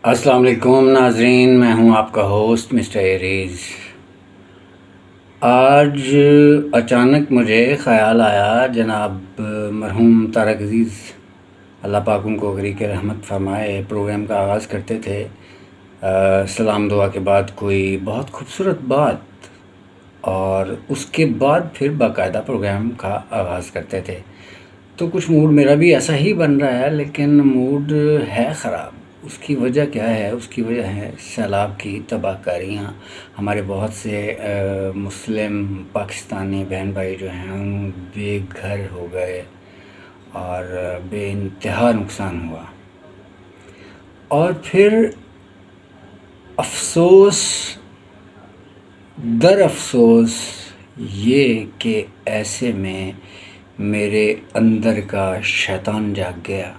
السلام علیکم ناظرین، میں ہوں آپ کا ہوسٹ مسٹر ایریز۔ آج اچانک مجھے خیال آیا، جناب مرحوم طارق عزیز اللہ پاک ان کو غریق رحمت فرمائے پروگرام کا آغاز کرتے تھے سلام دعا کے بعد کوئی بہت خوبصورت بات، اور اس کے بعد پھر باقاعدہ پروگرام کا آغاز کرتے تھے۔ تو کچھ موڈ میرا بھی ایسا ہی بن رہا ہے، لیکن موڈ ہے خراب۔ اس کی وجہ کیا ہے؟ اس کی وجہ ہے سیلاب کی تباہ کاریاں۔ ہمارے بہت سے مسلم پاکستانی بہن بھائی جو ہیں بے گھر ہو گئے اور بے انتہا نقصان ہوا۔ اور پھر افسوس در افسوس یہ کہ ایسے میں میرے اندر کا شیطان جاگ گیا۔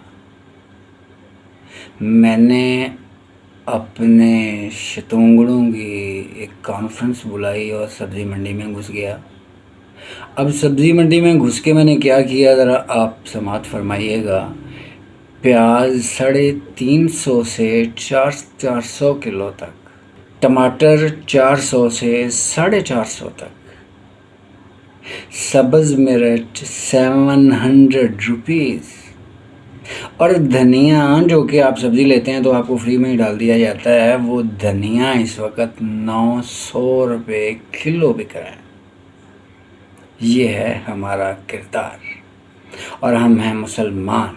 میں نے اپنے شتونگڑوں کی ایک کانفرنس بلائی اور سبزی منڈی میں گھس گیا۔ اب سبزی منڈی میں گھس کے میں نے کیا کیا، ذرا آپ سماعت فرمائیے گا۔ پیاز 350 سے 400 کلو تک، ٹماٹر 400 سے 450 تک، سبز مرچ 700 روپیز، اور دھنیا جو کہ آپ سبزی لیتے ہیں تو آپ کو فری میں ہی ڈال دیا جاتا ہے، وہ دھنیا اس وقت 900 روپے کلو بک رہا ہے۔ یہ ہے ہمارا کردار، اور ہم ہیں مسلمان۔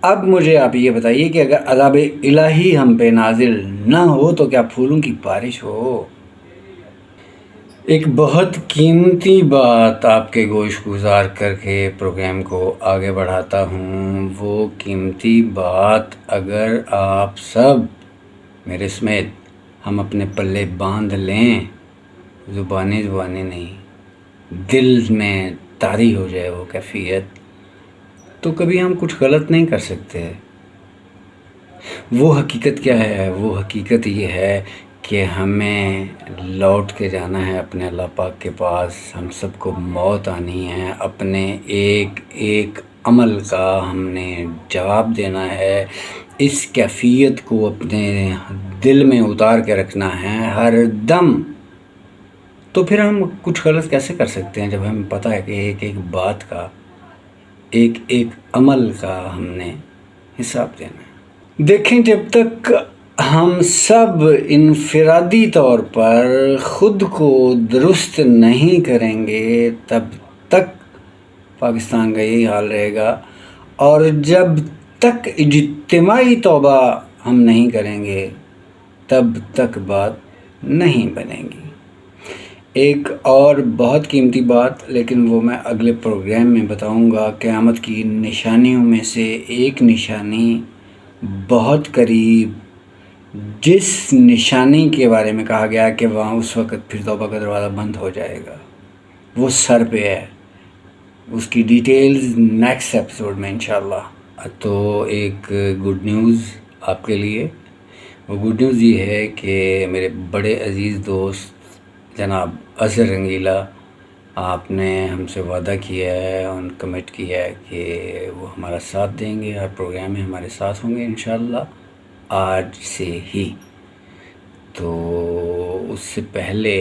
اب مجھے آپ یہ بتائیے کہ اگر عذاب الہی ہم پہ نازل نہ ہو تو کیا پھولوں کی بارش ہو؟ ایک بہت قیمتی بات آپ کے گوش گزار کر کے پروگرام کو آگے بڑھاتا ہوں۔ وہ قیمتی بات اگر آپ سب میرے سمیت ہم اپنے پلے باندھ لیں، زبانی نہیں، دل میں طاری ہو جائے وہ کیفیت، تو کبھی ہم کچھ غلط نہیں کر سکتے۔ وہ حقیقت کیا ہے؟ وہ حقیقت یہ ہے کہ ہمیں لوٹ کے جانا ہے اپنے اللہ پاک کے پاس۔ ہم سب کو موت آنی ہے، اپنے ایک ایک عمل کا ہم نے جواب دینا ہے۔ اس کیفیت کو اپنے دل میں اتار کے رکھنا ہے ہر دم۔ تو پھر ہم کچھ غلط کیسے کر سکتے ہیں جب ہمیں پتہ ہے کہ ایک ایک بات کا، ایک ایک عمل کا ہم نے حساب دینا ہے۔ دیکھیں، جب تک ہم سب انفرادی طور پر خود کو درست نہیں کریں گے تب تک پاکستان کا یہی حال رہے گا، اور جب تک اجتماعی توبہ ہم نہیں کریں گے تب تک بات نہیں بنے گی۔ ایک اور بہت قیمتی بات، لیکن وہ میں اگلے پروگرام میں بتاؤں گا۔ قیامت کی نشانیوں میں سے ایک نشانی بہت قریب، جس نشانی کے بارے میں کہا گیا کہ وہاں اس وقت پھر توبہ کا دروازہ بند ہو جائے گا، وہ سر پہ ہے۔ اس کی ڈیٹیلز نیکسٹ ایپیسوڈ میں انشاءاللہ۔ تو ایک گڈ نیوز آپ کے لیے، وہ گڈ نیوز یہ ہے کہ میرے بڑے عزیز دوست جناب اظہر رنگیلا، آپ نے ہم سے وعدہ کیا ہے اور کمٹ کیا ہے کہ وہ ہمارا ساتھ دیں گے، ہر پروگرام میں ہمارے ساتھ ہوں گے انشاءاللہ آج سے ہی۔ تو اس سے پہلے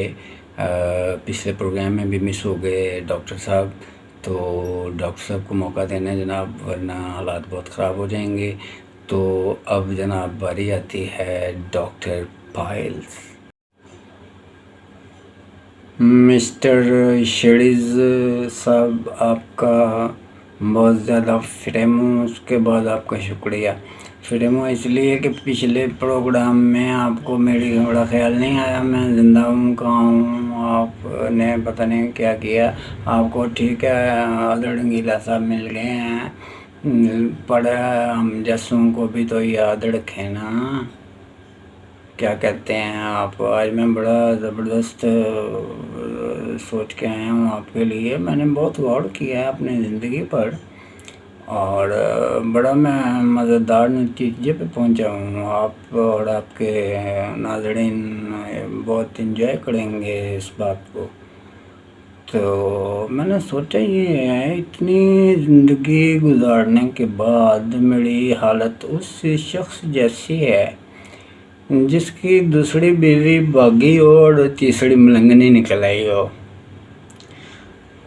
پچھلے پروگرام میں بھی مس ہو گئے ڈاکٹر صاحب، تو ڈاکٹر صاحب کو موقع دینا جناب، ورنہ حالات بہت خراب ہو جائیں گے۔ تو اب جناب باری آتی ہے ڈاکٹر پائلز۔ مسٹر شیڈیز صاحب، آپ کا بہت زیادہ فریمو، اس کے بعد آپ کا شکریہ۔ فریمو اس لیے کہ پچھلے پروگرام میں آپ کو میری بڑا خیال نہیں آیا، میں زندہ ہوں کہاں ہوں، آپ نے پتہ نہیں کیا کیا۔ آپ کو ٹھیک ہے اظہر رنگیلا صاحب مل گئے ہیں، پڑھا ہم جیسوں کو بھی تو یاد رکھیں نا، کیا کہتے ہیں آپ۔ آج میں بڑا زبردست سوچ کے آیا ہوں آپ کے لیے۔ میں نے بہت غور کیا ہے اپنی زندگی پر، اور بڑا میں مزیدار نتیجے پہ پہنچا ہوں۔ آپ اور آپ کے ناظرین بہت انجوائے کریں گے اس بات کو۔ تو میں نے سوچا یہ ہے، اتنی زندگی گزارنے کے بعد میری حالت اس شخص جیسی ہے जिसकी दूसरी बीवी भागी हो और तीसरी मलंगनी निकल आई हो।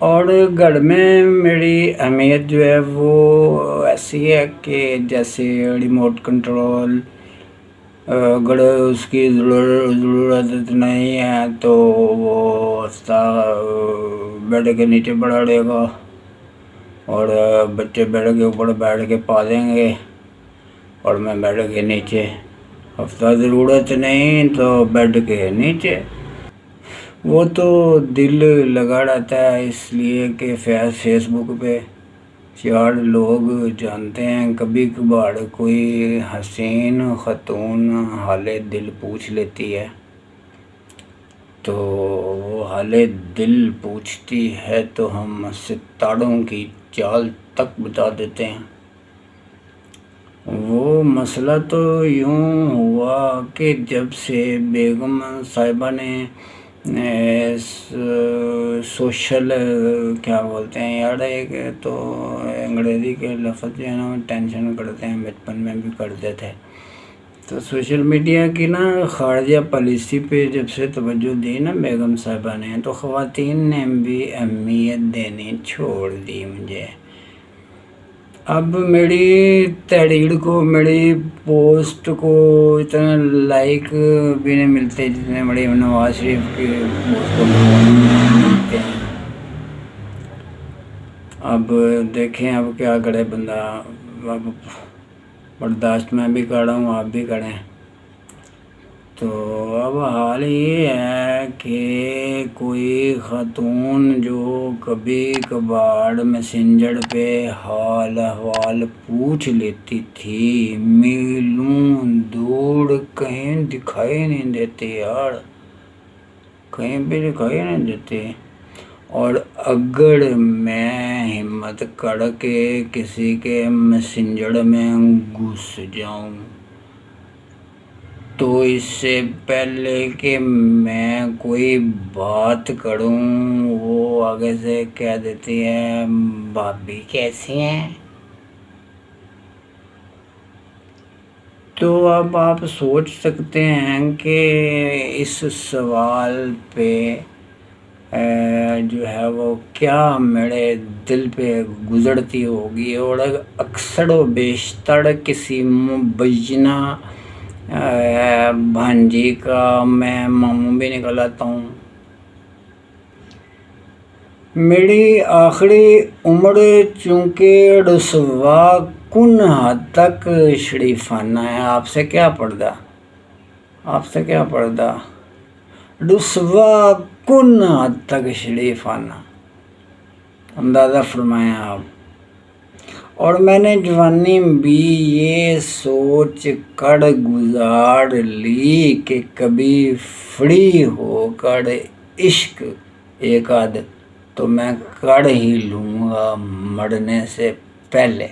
और घर में मेरी अहमियत जो है वो ऐसी है कि जैसे रिमोट कंट्रोल, अगर उसकी ज़रूरत नहीं है तो वो हफ्ता बेड के नीचे पड़ा रहेगा और बच्चे बेड के ऊपर बैठ के पा देंगे और मैं बेड के नीचे। हफ्ता ज़रूरत नहीं तो बेड के नीचे। वो तो दिल लगा रहता है इसलिए कि फेसबुक पे 4 लोग जानते हैं। कभी कभार कोई हसीन ख़तून हाले दिल पूछ लेती है तो वो हाले दिल पूछती है तो हम सितारों की चाल तक बता देते हैं। वो मसला तो यूँ हुआ कि जब से बेगम साहिबा ने सोशल क्या बोलते हैं यार, एक तो अंग्रेज़ी के लफ्ज़ जो है ना टेंशन करते हैं, बचपन में भी करते थे। तो सोशल मीडिया की ना खारजा पॉलिसी पे जब से तवज्जो दी ना बेगम साहिबा ने, तो ख़वातीन ने भी अहमियत देनी छोड़ दी मुझे। अब मेरी तहरीर को, मेरी पोस्ट को इतना लाइक भी नहीं मिलते जितने बड़े नवाज शरीफ के पोस्ट को मिलते हैं। अब देखें अब क्या करे बंदा। अब बर्दाश्त मैं भी कर रहा हूँ, आप भी करें। तो अब हाल ये है कि कोई ख़ातून जो कभी कभार मैसेंजर पे हाल अहवाल पूछ लेती थी, मीलों दूर कहीं दिखाई नहीं देती यार, कहीं भी दिखाई नहीं देती। और अगर मैं हिम्मत करके किसी के मैसेंजर में घुस जाऊं तो इससे पहले कि मैं कोई बात करूं वो आगे से कह देती है, भाभी कैसी हैं। तो अब आप सोच सकते हैं कि इस सवाल पे जो है वो क्या मेरे दिल पे गुजरती होगी। और अक्सर व बेशतर किसी मुबैना भांजी का मैं मामू भी निकल आता हूँ। मेरी आखिरी उम्र चूँकि रुसवा कुन हद तक शरीफाना है। आपसे क्या पर्दा, आपसे क्या पर्दा, रुसवा कुन हद तक शरीफाना, अंदाज़ा फरमाएं आप। और मैंने जवानी भी ये सोच कर गुजार ली कि कभी फ्री होकर इश्क एक आध तो मैं कर ही लूँगा मरने से पहले।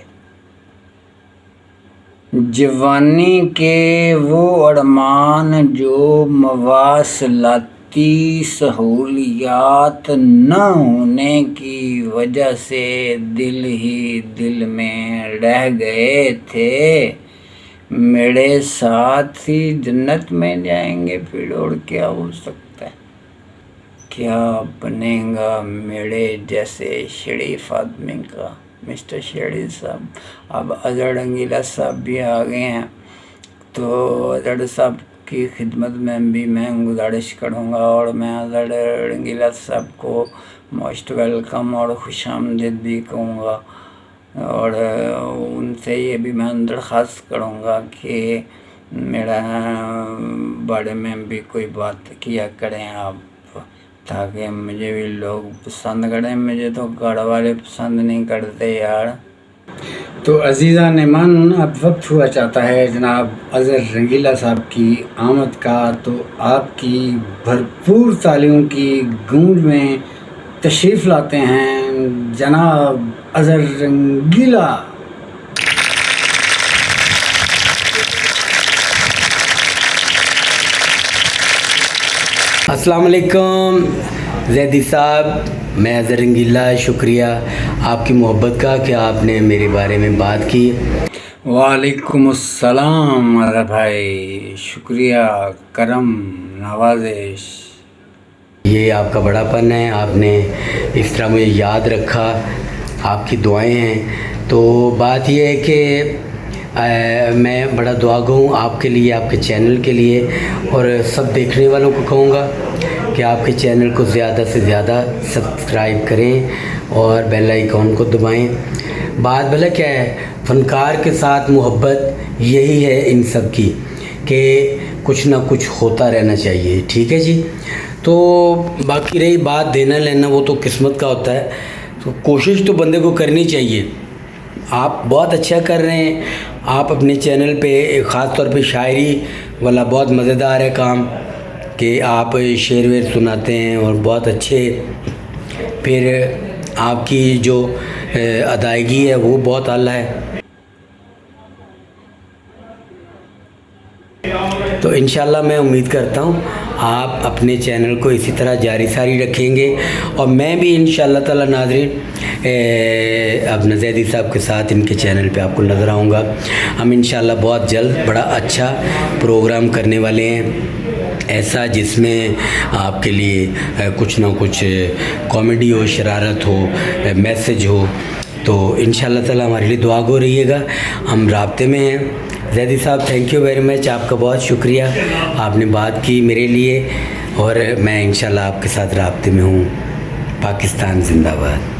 जवानी के वो अरमान जो मवासलाती सहूलियात न होने की वजह से दिल ही दिल में रह गए थे, मेरे साथ ही जन्नत में जाएंगे फिर और क्या हो सकता है। क्या बनेगा मेरे जैसे शरीफ आदमी का। मिस्टर शेरी साहब, अब अजहर रंगीला साहब भी आ गए हैं, तो अजहर साहब की खिदमत में भी मैं गुजारिश करूँगा और मैं अजहर रंगीला साहब को मोस्ट वेलकम और खुशामदीद भी कहूँगा। और उनसे ये भी मैं दरख्वास्त करूँगा कि मेरा बारे में भी कोई बात किया करें आप, ताकि मुझे भी लोग पसंद करें। मुझे तो घर वाले पसंद नहीं करते यार। तो अजीज़ा नेमान, अब वक्त हुआ चाहता है जनाब अजहर रंगीला साहब की आमद का, तो आपकी भरपूर तालियों की गूंज में तशरीफ़ लाते हैं जनाब अजहर रंगीला। अस्सलाम वालेकुम जैदी साहब, मैं अजहर रंगीला। शुक्रिया आपकी मोहब्बत का कि आपने मेरे बारे में बात की। वालेकुम अस्सलाम अरब भाई, शुक्रिया, करम, नवाजिश। ये आपका बड़ापन है, आपने इस तरह मुझे याद रखा, आपकी दुआएं हैं। तो बात ये है कि मैं बड़ा दुआगो हूँ आपके लिए, आपके चैनल के लिए, और सब देखने वालों को कहूँगा कि आपके चैनल को ज़्यादा से ज़्यादा सब्सक्राइब करें और बेल आइकॉन को दबाएं। बात भला क्या है, फ़नकार के साथ मोहब्बत यही है इन सब की, कि कुछ ना कुछ होता रहना चाहिए, ठीक है जी। तो बाकी रही बात देना लेना, वो तो किस्मत का होता है, तो कोशिश तो बंदे को करनी चाहिए। आप बहुत अच्छा कर रहे हैं, आप अपने चैनल पे ख़ास तौर पे शायरी वाला बहुत मज़ेदार है काम, कि आप शेर वेर सुनाते हैं और बहुत अच्छे, फिर आपकी जो अदायगी है वो बहुत आला है। तो इंशाल्लाह मैं उम्मीद करता हूँ आप अपने चैनल को इसी तरह जारी सारी रखेंगे, और मैं भी इंशाल्लाह ताला नाज़रीन अब ज़ैदी साहब के साथ इनके चैनल पे आपको नज़र आऊँगा। हम इंशाल्लाह बहुत जल्द बड़ा अच्छा प्रोग्राम करने वाले हैं, ऐसा जिसमें आपके लिए कुछ ना कुछ कॉमेडी हो, शरारत हो, मैसेज हो। तो इंशाल्लाह ताला हमारे लिए दुआ गो रहिएगा, हम राब्ते में हैं। ज़ैदी साहब थैंक यू वेरी मच, आपका बहुत शुक्रिया, आपने बात की मेरे लिए, और मैं इंशाल्लाह आपके साथ राब्ते में हूँ। पाकिस्तान ज़िंदाबाद।